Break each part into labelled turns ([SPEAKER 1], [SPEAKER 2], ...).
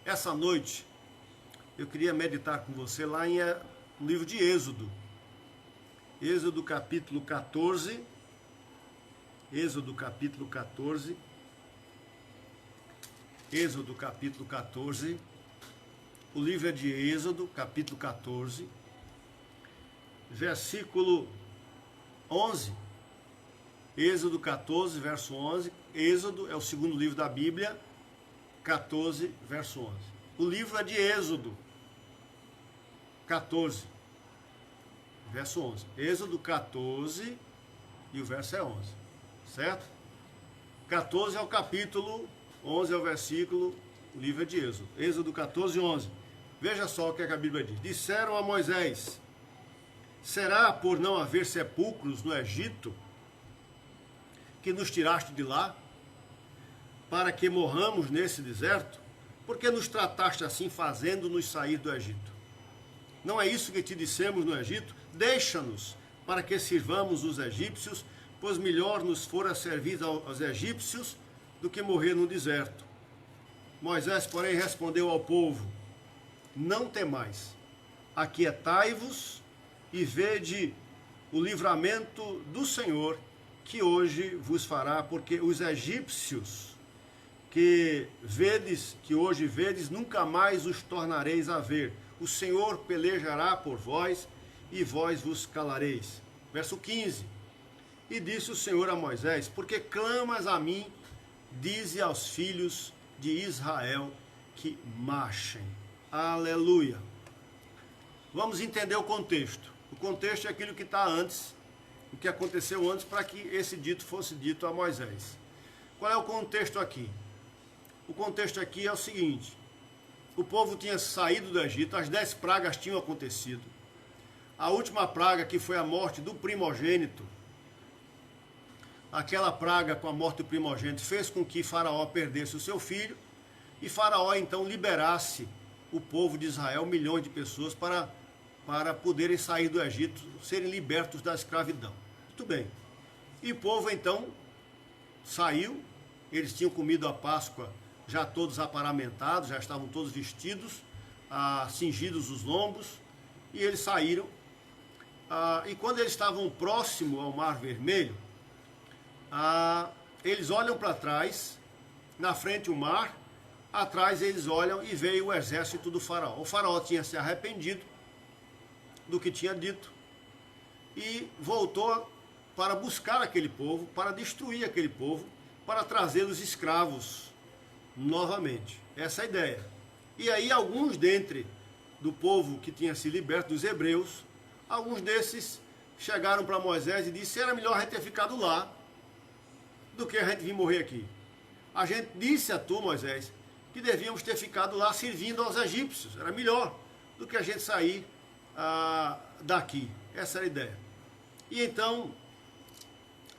[SPEAKER 1] Essa noite eu queria meditar com você lá no livro de Êxodo. Êxodo capítulo 14. Êxodo capítulo 14. Êxodo capítulo 14. O livro é de Êxodo, capítulo 14, versículo 11. Êxodo 14, verso 11. Êxodo é o segundo livro da Bíblia, 14, verso 11. O livro é de Êxodo 14, verso 11. Êxodo 14 e o verso é 11, certo? 14 é o capítulo, 11 é o versículo, o livro é de Êxodo. Êxodo 14, 11. Veja só o que a Bíblia diz. Disseram a Moisés: será por não haver sepulcros no Egito que nos tiraste de lá, para que morramos nesse deserto? Por que nos trataste assim, fazendo-nos sair do Egito? Não é isso que te dissemos no Egito? Deixa-nos, para que sirvamos os egípcios, pois melhor nos fora servir aos egípcios do que morrer no deserto. Moisés, porém, respondeu ao povo: não temais, aquietai-vos e vede o livramento do Senhor, que hoje vos fará, porque os egípcios que hoje vedes, nunca mais os tornareis a ver. O Senhor pelejará por vós, e vós vos calareis. Verso 15. E disse o Senhor a Moisés: porque clamas a mim, dize aos filhos de Israel que marchem. Aleluia. Vamos entender o contexto. O contexto é aquilo que está antes, o que aconteceu antes, para que esse dito fosse dito a Moisés. Qual é o contexto aqui? O contexto aqui é o seguinte: o povo tinha saído do Egito, as 10 pragas tinham acontecido. A última praga, que foi a morte do primogênito, aquela praga com a morte do primogênito fez com que Faraó perdesse o seu filho, e Faraó então liberasse o povo de Israel, milhões de pessoas, para poderem sair do Egito, serem libertos da escravidão. Muito bem. E o povo então saiu, eles tinham comido a Páscoa já todos aparamentados, já estavam todos vestidos, cingidos os lombos, e eles saíram. E quando eles estavam próximo ao Mar Vermelho, eles olham para trás, na frente o mar, atrás eles olham e veio o exército do Faraó. O Faraó tinha se arrependido do que tinha dito e voltou para buscar aquele povo, para destruir aquele povo, para trazê-los escravos novamente. Essa é a ideia. E aí alguns dentre do povo que tinha se liberto, dos hebreus, alguns desses chegaram para Moisés e disseram: era melhor a gente ter ficado lá do que a gente vir morrer aqui. A gente disse a tu, Moisés, que devíamos ter ficado lá servindo aos egípcios. Era melhor do que a gente sair daqui. Essa era a ideia. E então,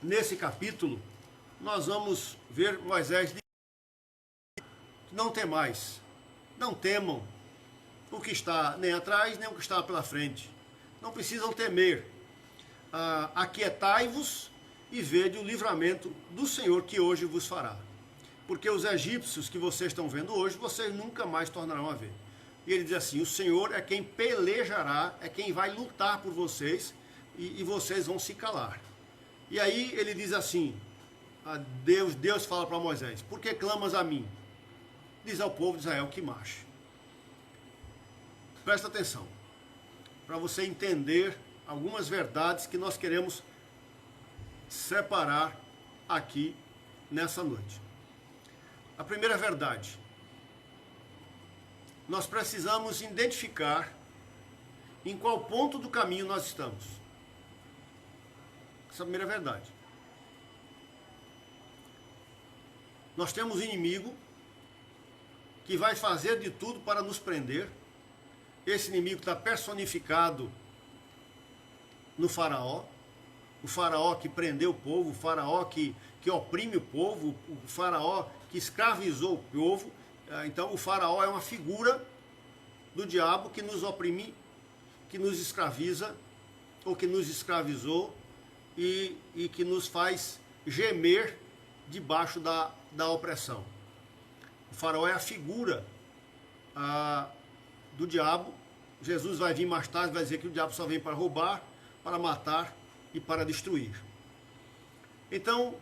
[SPEAKER 1] nesse capítulo, nós vamos ver Moisés dizer: não temais, não temam o que está nem atrás, nem o que está pela frente. Não precisam temer. Aquietai-vos e vede o livramento do Senhor, que hoje vos fará. Porque os egípcios que vocês estão vendo hoje, vocês nunca mais tornarão a ver. E ele diz assim: o Senhor é quem pelejará, é quem vai lutar por vocês, e vocês vão se calar. E aí ele diz assim, Deus fala para Moisés: por que clamas a mim? Diz ao povo de Israel que marche. Presta atenção, para você entender algumas verdades que nós queremos separar aqui nessa noite. A primeira verdade: nós precisamos identificar em qual ponto do caminho nós estamos. Essa é a primeira verdade. Nós temos um inimigo que vai fazer de tudo para nos prender. Esse inimigo está personificado no Faraó. O Faraó que prendeu o povo, o Faraó que oprime o povo, o Faraó que escravizou o povo. Então o Faraó é uma figura do diabo que nos oprime, que nos escraviza, ou que nos escravizou, e que nos faz gemer debaixo da opressão. O faraó é a figura do diabo. Jesus vai vir mais tarde, vai dizer que o diabo só vem para roubar, para matar e para destruir. Então,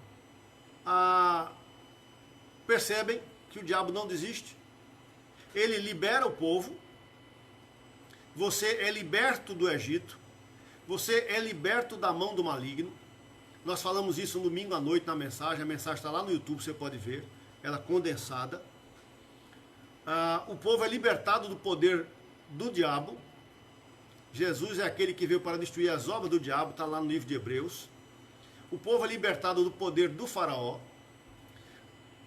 [SPEAKER 1] percebem que o diabo não desiste. Ele libera o povo. Você é liberto do Egito. Você é liberto da mão do maligno. Nós falamos isso no domingo à noite na mensagem. A mensagem está lá no YouTube, você pode ver. Ela condensada. O povo é libertado do poder do diabo. Jesus é aquele que veio para destruir as obras do diabo. Está lá no livro de Hebreus. O povo é libertado do poder do faraó.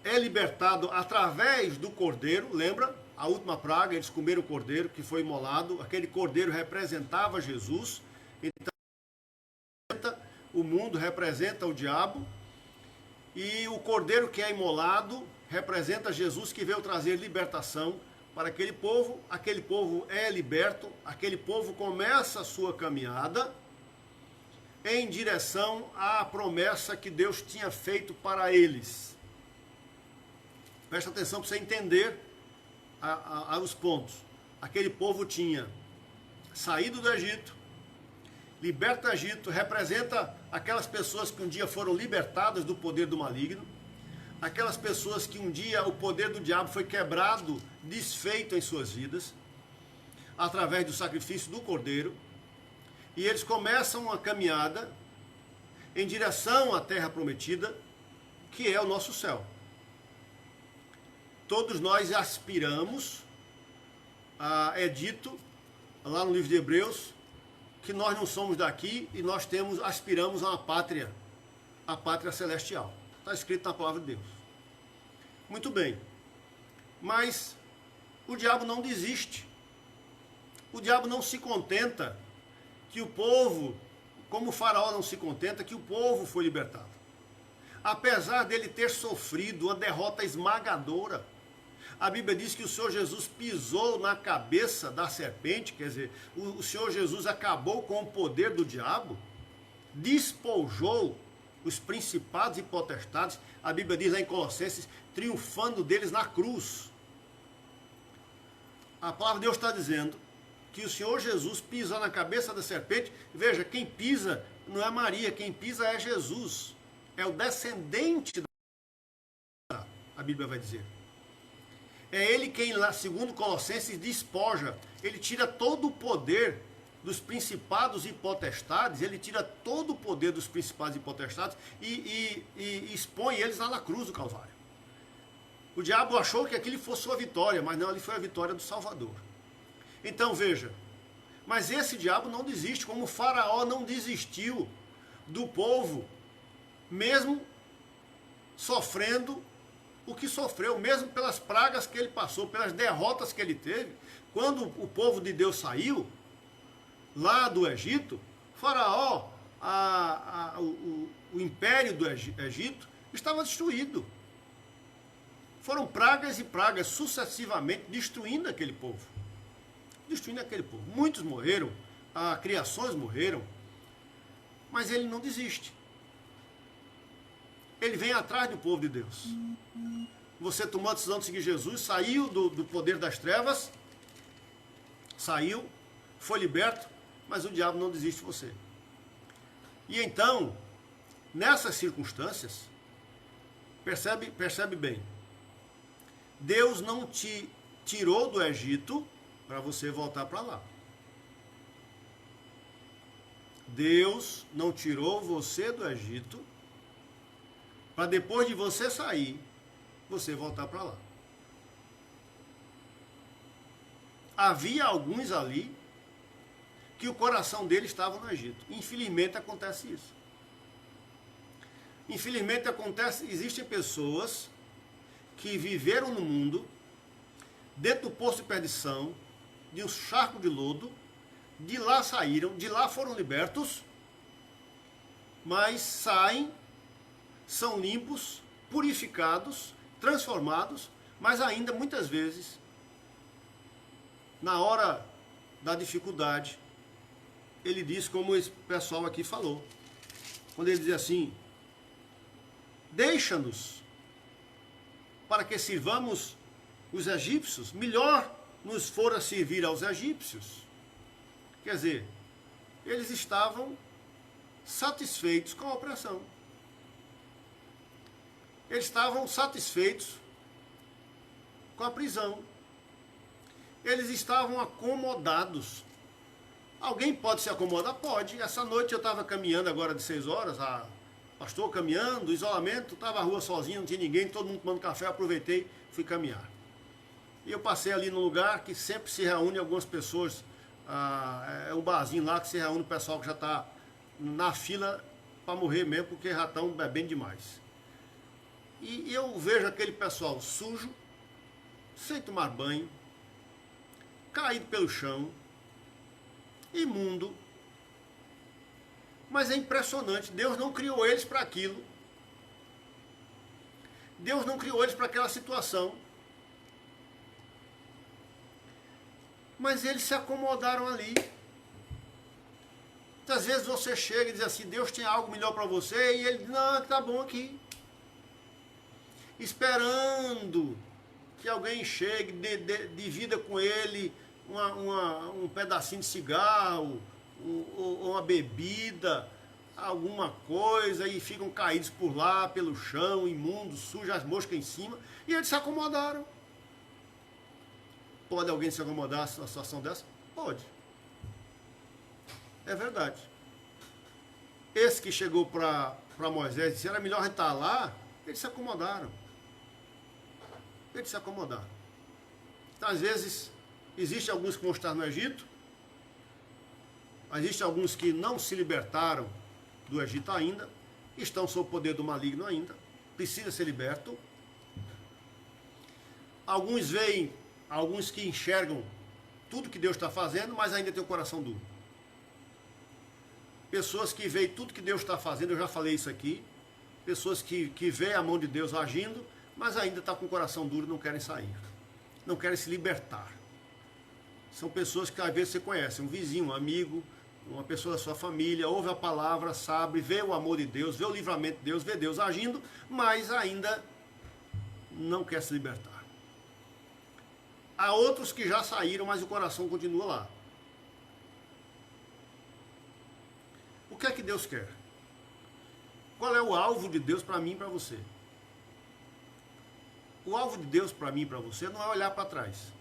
[SPEAKER 1] É libertado através do cordeiro. Lembra? A última praga, eles comeram o cordeiro que foi imolado. Aquele cordeiro representava Jesus. Então, o mundo representa o diabo. E o cordeiro que é imolado representa Jesus, que veio trazer libertação para aquele povo. Aquele povo é liberto. Aquele povo começa a sua caminhada em direção à promessa que Deus tinha feito para eles. Presta atenção para você entender os pontos. Aquele povo tinha saído do Egito, liberto do Egito, representa aquelas pessoas que um dia foram libertadas do poder do maligno, aquelas pessoas que um dia o poder do diabo foi quebrado, desfeito em suas vidas, através do sacrifício do cordeiro, e eles começam uma caminhada em direção à terra prometida, que é o nosso céu. Todos nós aspiramos, é dito lá no livro de Hebreus, que nós não somos daqui e nós aspiramos a uma pátria, a pátria celestial. Está escrito na palavra de Deus. Muito bem. Mas o diabo não desiste. O diabo não se contenta que o povo, como o faraó não se contenta, que o povo foi libertado. Apesar dele ter sofrido uma derrota esmagadora, a Bíblia diz que o Senhor Jesus pisou na cabeça da serpente, quer dizer, o Senhor Jesus acabou com o poder do diabo, despojou os principados e potestades, a Bíblia diz lá em Colossenses, triunfando deles na cruz. A palavra de Deus está dizendo que o Senhor Jesus pisa na cabeça da serpente. Veja, quem pisa não é Maria, quem pisa é Jesus. É o descendente da... A Bíblia vai dizer. É ele quem, lá, segundo Colossenses, despoja. Ele tira todo o poder dos principados e potestades, ele tira todo o poder dos principados e potestades e expõe eles lá na cruz do Calvário. O diabo achou que aquilo fosse sua vitória, mas não, ali foi a vitória do Salvador. Então veja, mas esse diabo não desiste, como o faraó não desistiu do povo, mesmo sofrendo o que sofreu, mesmo pelas pragas que ele passou, pelas derrotas que ele teve. Quando o povo de Deus saiu lá do Egito, faraó, o império do Egito estava destruído. Foram pragas e pragas sucessivamente destruindo aquele povo. Destruindo aquele povo. Muitos morreram, criações morreram, mas ele não desiste. Ele vem atrás do povo de Deus. Você tomou a decisão de seguir Jesus, saiu do poder das trevas, saiu, foi liberto, mas o diabo não desiste de você. E então, nessas circunstâncias, percebe bem, Deus não te tirou do Egito para você voltar para lá. Deus não tirou você do Egito para depois de você sair, você voltar para lá. Havia alguns ali que o coração deles estava no Egito. Infelizmente acontece isso. Infelizmente existem pessoas que viveram no mundo, dentro do poço de perdição, de um charco de lodo, de lá saíram, de lá foram libertos, mas saem, são limpos, purificados, transformados, mas ainda muitas vezes, na hora da dificuldade, ele diz como esse pessoal aqui falou, quando ele diz assim: deixa-nos para que sirvamos os egípcios, melhor nos fora servir aos egípcios. Quer dizer, eles estavam satisfeitos com a opressão. Eles estavam satisfeitos com a prisão. Eles estavam acomodados. Alguém pode se acomodar? Pode. Essa noite eu estava caminhando agora de 6 horas, pastor caminhando, isolamento, estava na rua sozinho, não tinha ninguém, todo mundo tomando café, aproveitei, fui caminhar. E eu passei ali num lugar que sempre se reúne algumas pessoas, é um barzinho lá que se reúne o pessoal que já está na fila para morrer mesmo, porque já estão bebendo demais. E eu vejo aquele pessoal sujo, sem tomar banho, caído pelo chão, imundo. Mas é impressionante, Deus não criou eles para aquilo. Deus não criou eles para aquela situação. Mas eles se acomodaram ali. Muitas vezes você chega e diz assim: Deus tem algo melhor para você, e ele diz: não, tá bom aqui. Esperando que alguém chegue, divida com ele um pedacinho de cigarro, uma bebida, alguma coisa, e ficam caídos por lá, pelo chão, imundos, sujos, as moscas em cima, e eles se acomodaram. Pode alguém se acomodar numa situação dessa? Pode. É verdade. Esse que chegou para Moisés e disse: era melhor a gente estar lá, eles se acomodaram. Eles se acomodaram. Então, às vezes, existem alguns que vão estar no Egito, existem alguns que não se libertaram do Egito ainda, estão sob o poder do maligno ainda, precisa ser liberto. Alguns veem, alguns que enxergam tudo que Deus está fazendo, mas ainda tem o coração duro. Pessoas que veem tudo que Deus está fazendo, eu já falei isso aqui, pessoas que veem a mão de Deus agindo, mas ainda está com o coração duro e não querem sair, não querem se libertar. São pessoas que às vezes você conhece, um vizinho, um amigo, uma pessoa da sua família, ouve a palavra, sabe, vê o amor de Deus, vê o livramento de Deus, vê Deus agindo, mas ainda não quer se libertar. Há outros que já saíram, mas o coração continua lá. O que é que Deus quer? Qual é o alvo de Deus para mim e para você? O alvo de Deus para mim e para você não é olhar para trás.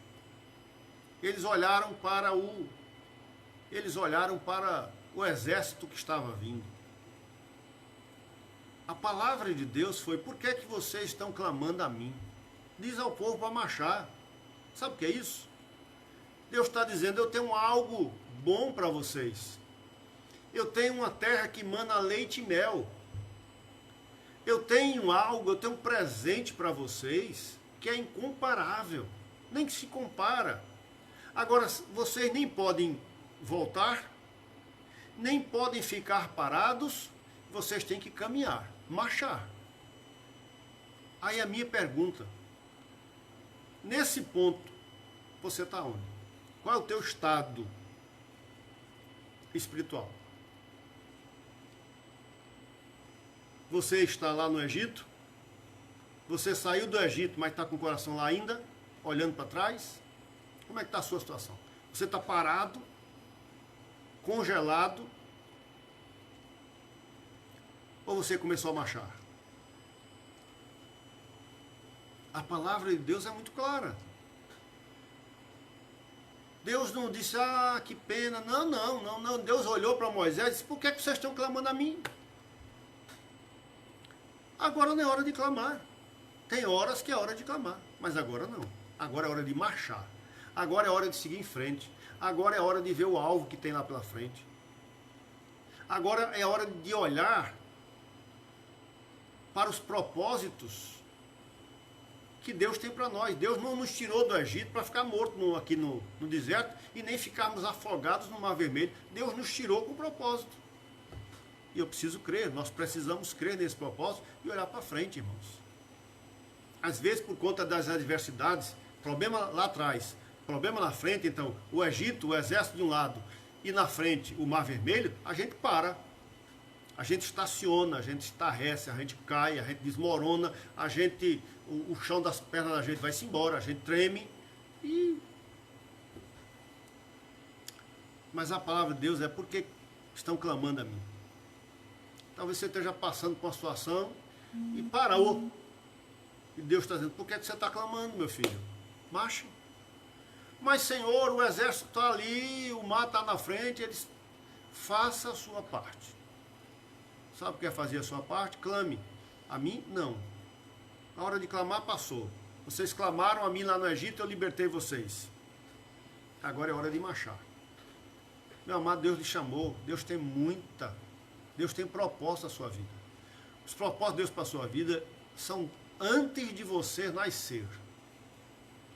[SPEAKER 1] Eles olharam para o exército que estava vindo. A palavra de Deus foi: por que é que vocês estão clamando a mim? Diz ao povo para marchar. Sabe o que é isso? Deus está dizendo: eu tenho algo bom para vocês. Eu tenho uma terra que mana leite e mel. Eu tenho algo, eu tenho um presente para vocês que é incomparável. Nem que se compara. Agora, vocês nem podem voltar, nem podem ficar parados, vocês têm que caminhar, marchar. Aí a minha pergunta: nesse ponto, você está onde? Qual é o teu estado espiritual? Você está lá no Egito? Você saiu do Egito, mas está com o coração lá ainda, olhando para trás? Como é que está a sua situação? Você está parado, congelado, ou você começou a marchar? A palavra de Deus é muito clara. Deus não disse: ah, que pena. Não. Deus olhou para Moisés e disse: por que vocês estão clamando a mim? Agora não é hora de clamar. Tem horas que é hora de clamar, mas agora não. Agora é hora de marchar. Agora é hora de seguir em frente. Agora é hora de ver o alvo que tem lá pela frente. Agora é hora de olhar para os propósitos que Deus tem para nós. Deus não nos tirou do Egito para ficar morto aqui no deserto e nem ficarmos afogados no Mar Vermelho. Deus nos tirou com propósito. E eu preciso crer, nós precisamos crer nesse propósito e olhar para frente, irmãos. Às vezes, por conta das adversidades, problema lá atrás, problema na frente, então, o Egito, o exército de um lado, e na frente o Mar Vermelho, a gente para. a gente estaciona, a gente estarrece, a gente cai, a gente desmorona, o chão das pernas da gente vai-se embora, a gente treme. Mas a palavra de Deus é porque estão clamando a mim. Talvez você esteja passando por uma situação e parou. E Deus está dizendo, por que você está clamando, meu filho? Marche. Mas, Senhor, o exército está ali, o mar está na frente, eles... Faça a sua parte. Sabe o que é fazer a sua parte? Clame. A mim, não. A hora de clamar passou. Vocês clamaram a mim lá no Egito, eu libertei vocês. Agora é hora de marchar. Meu amado, Deus lhe chamou. Deus tem propósito na sua vida. Os propósitos de Deus para a sua vida são antes de você nascer.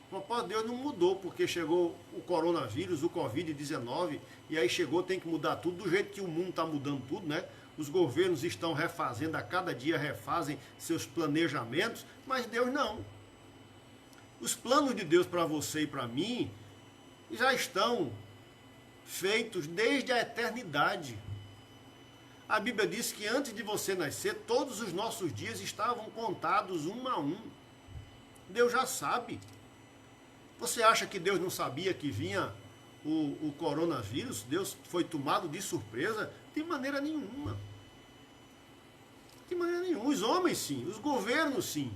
[SPEAKER 1] O propósito de Deus não mudou porque chegou o coronavírus, o Covid-19, e aí chegou, tem que mudar tudo, do jeito que o mundo está mudando tudo, né? Os governos estão refazendo, a cada dia refazem seus planejamentos, mas Deus não. Os planos de Deus para você e para mim já estão feitos desde a eternidade. A Bíblia diz que antes de você nascer, todos os nossos dias estavam contados um a um. Deus já sabe. Você acha que Deus não sabia que vinha o coronavírus? Deus foi tomado de surpresa? De maneira nenhuma. De maneira nenhuma. Os homens sim, os governos sim.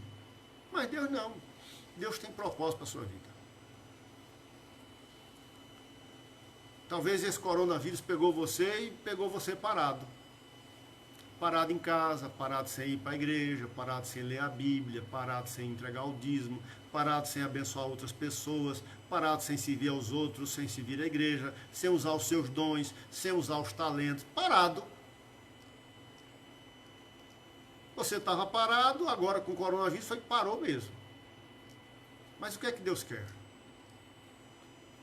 [SPEAKER 1] Mas Deus não. Deus tem propósito para a sua vida. Talvez esse coronavírus pegou você e pegou você parado. Parado em casa, parado sem ir para a igreja, parado sem ler a Bíblia, parado sem entregar o dízimo, parado sem abençoar outras pessoas, parado sem servir aos outros, sem servir à igreja, sem usar os seus dons, sem usar os talentos, parado. Você estava parado, agora com o coronavírus parou mesmo. Mas o que é que Deus quer?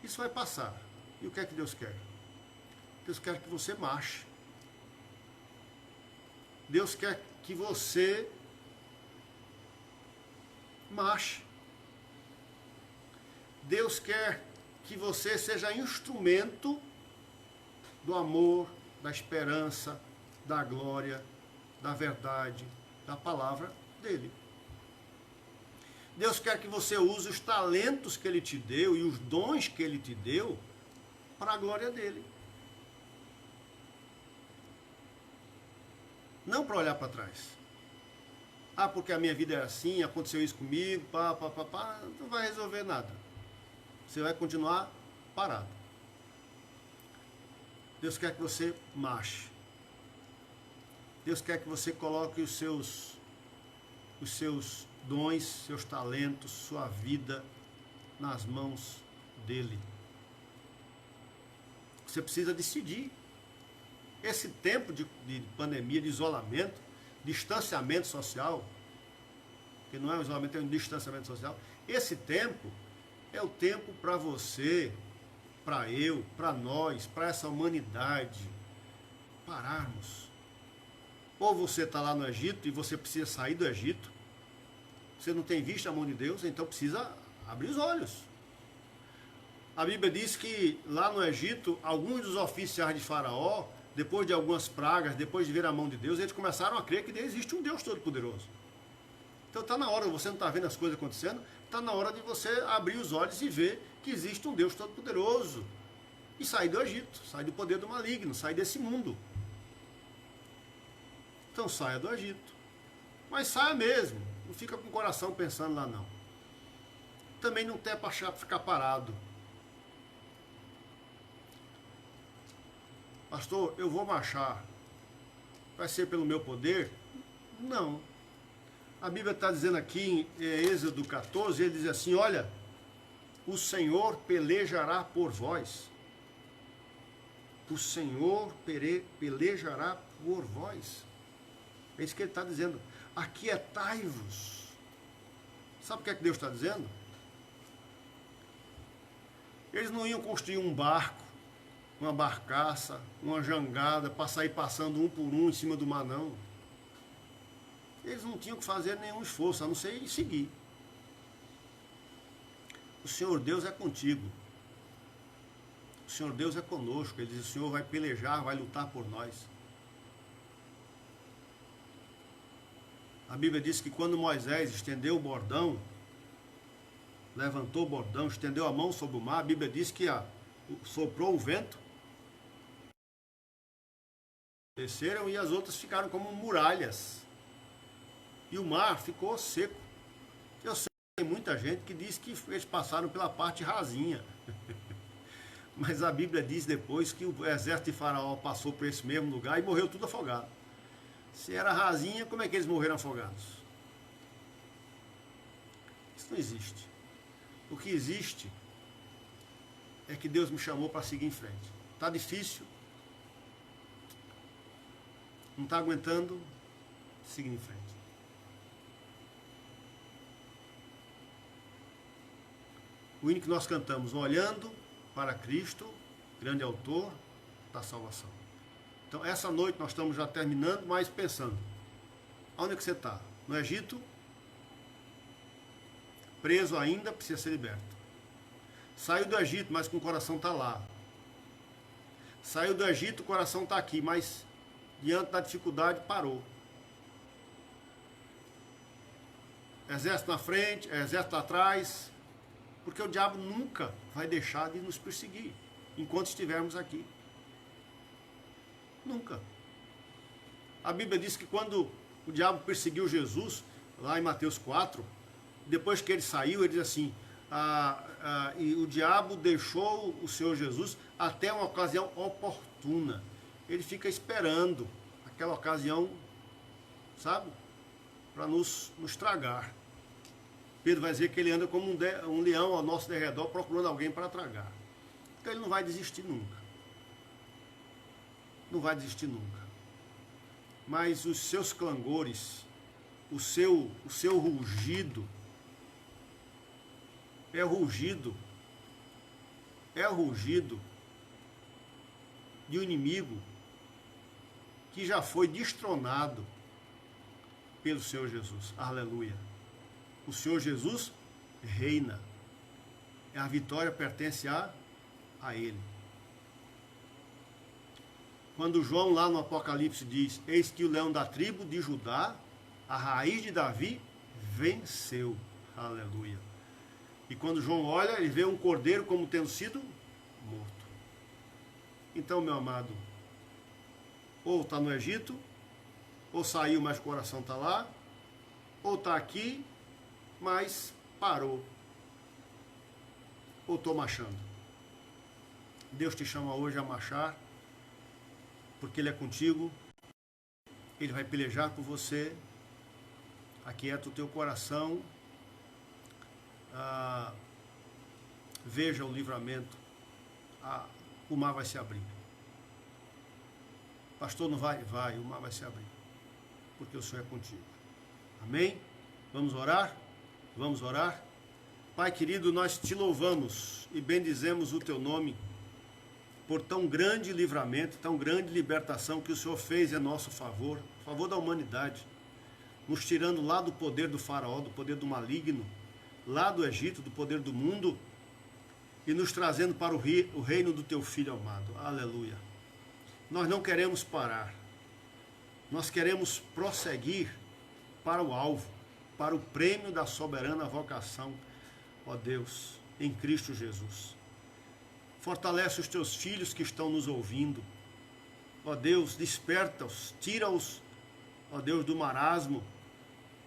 [SPEAKER 1] Isso vai passar. E o que é que Deus quer? Deus quer que você marche. Deus quer que você marche. Deus quer que você seja instrumento do amor, da esperança, da glória, da verdade, da palavra dele. Deus quer que você use os talentos que ele te deu e os dons que ele te deu para a glória dele. Não para olhar para trás. Ah, porque a minha vida é assim, aconteceu isso comigo, não vai resolver nada. Você vai continuar parado. Deus quer que você marche. Deus quer que você coloque os seus dons, seus talentos, sua vida nas mãos dele. Você precisa decidir. Esse tempo de pandemia, de isolamento, distanciamento social, que não é um isolamento, é um distanciamento social, esse tempo é o tempo para você, para eu, para nós, para essa humanidade, pararmos. Ou você está lá no Egito e você precisa sair do Egito, você não tem visto a mão de Deus, então precisa abrir os olhos. A Bíblia diz que lá no Egito, alguns dos oficiais de Faraó, depois de algumas pragas, depois de ver a mão de Deus, eles começaram a crer que existe um Deus Todo-Poderoso. Então está na hora, você não está vendo as coisas acontecendo, está na hora de você abrir os olhos e ver que existe um Deus Todo-Poderoso. E sair do Egito, sair do poder do maligno, sair desse mundo. Então saia do Egito. Mas saia mesmo, não fica com o coração pensando lá não. Também não tem para ficar parado. Pastor, eu vou marchar. Vai ser pelo meu poder? Não. A Bíblia está dizendo aqui em Êxodo 14, ele diz assim, olha, o Senhor pelejará por vós. O Senhor pelejará por vós. É isso que ele está dizendo. Aquietai-vos. Sabe o que é que Deus está dizendo? Eles não iam construir um barco, uma barcaça, uma jangada, para sair passando um por um em cima do mar, não. Eles não tinham que fazer nenhum esforço, a não ser seguir. O Senhor Deus é contigo. O Senhor Deus é conosco. Ele diz, o Senhor vai pelejar, vai lutar por nós. A Bíblia diz que quando Moisés estendeu o bordão, levantou o bordão, estendeu a mão sobre o mar, a Bíblia diz que soprou o vento, desceram e as outras ficaram como muralhas. E o mar ficou seco. Eu sei que tem muita gente que diz que eles passaram pela parte rasinha. Mas a Bíblia diz depois que o exército de Faraó passou por esse mesmo lugar e morreu tudo afogado. Se era rasinha, como é que eles morreram afogados? Isso não existe. O que existe é que Deus me chamou para seguir em frente. Está difícil? Não está aguentando? Seguir em frente. O hino que nós cantamos, olhando para Cristo, grande autor da salvação. Então, essa noite nós estamos já terminando, mas pensando, onde é que você está? No Egito? Preso ainda, precisa ser liberto. Saiu do Egito, mas com o coração está lá. Saiu do Egito, o coração está aqui, mas diante da dificuldade parou. Exército na frente, exército lá atrás, porque o diabo nunca vai deixar de nos perseguir enquanto estivermos aqui. Nunca. A Bíblia diz que quando o diabo perseguiu Jesus, lá em Mateus 4, depois que ele saiu, ele diz assim, e o diabo deixou o Senhor Jesus até uma ocasião oportuna. Ele fica esperando aquela ocasião, sabe, para nos tragar. Pedro vai dizer que ele anda como um leão ao nosso derredor, procurando alguém para tragar. Então ele não vai desistir nunca. Não vai desistir nunca. Mas os seus clangores, o seu rugido, é o rugido de um inimigo que já foi destronado pelo Senhor Jesus. Aleluia. O Senhor Jesus reina. A vitória pertence a Ele. Quando João lá no Apocalipse diz, eis que o leão da tribo de Judá, a raiz de Davi, venceu. Aleluia. E quando João olha, ele vê um cordeiro como tendo sido morto. Então, meu amado, ou está no Egito, ou saiu, mas o coração está lá, ou está aqui, mas parou, ou estou marchando. Deus te chama hoje a marchar, porque Ele é contigo, Ele vai pelejar por você, aquieta o teu coração, veja o livramento, o mar vai se abrir. Pastor, não vai? Vai, o mar vai se abrir, porque o Senhor é contigo. Amém? Vamos orar? Vamos orar? Pai querido, nós te louvamos e bendizemos o teu nome, por tão grande livramento, tão grande libertação que o Senhor fez em nosso favor, a favor da humanidade, nos tirando lá do poder do faraó, do poder do maligno, lá do Egito, do poder do mundo, e nos trazendo para o reino do teu Filho amado. Aleluia. Nós não queremos parar, nós queremos prosseguir para o alvo, para o prêmio da soberana vocação, ó Deus, em Cristo Jesus. Fortalece os teus filhos que estão nos ouvindo. Ó Deus, desperta-os, tira-os, ó Deus, do marasmo.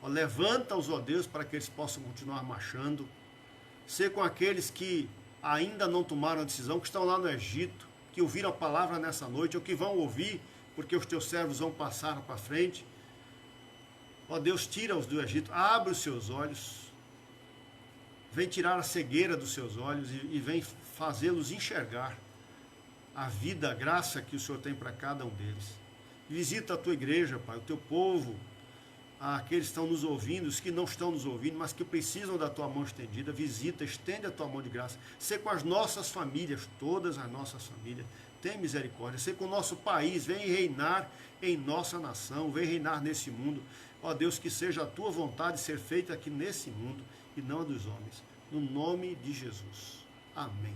[SPEAKER 1] Ó, levanta-os, ó Deus, para que eles possam continuar marchando. Sê com aqueles que ainda não tomaram a decisão, que estão lá no Egito, que ouviram a palavra nessa noite, ou que vão ouvir, porque os teus servos vão passar para frente. Ó Deus, tira-os do Egito, abre os seus olhos. Vem tirar a cegueira dos seus olhos e vem fazê-los enxergar a vida, a graça que o Senhor tem para cada um deles. Visita a tua igreja, Pai, o teu povo, aqueles que estão nos ouvindo, os que não estão nos ouvindo, mas que precisam da tua mão estendida. Visita, estende a tua mão de graça. Sê com as nossas famílias, todas as nossas famílias. Tem misericórdia. Sê com o nosso país. Vem reinar em nossa nação. Vem reinar nesse mundo. Ó Deus, que seja a tua vontade ser feita aqui nesse mundo e não a dos homens. No nome de Jesus. Amém.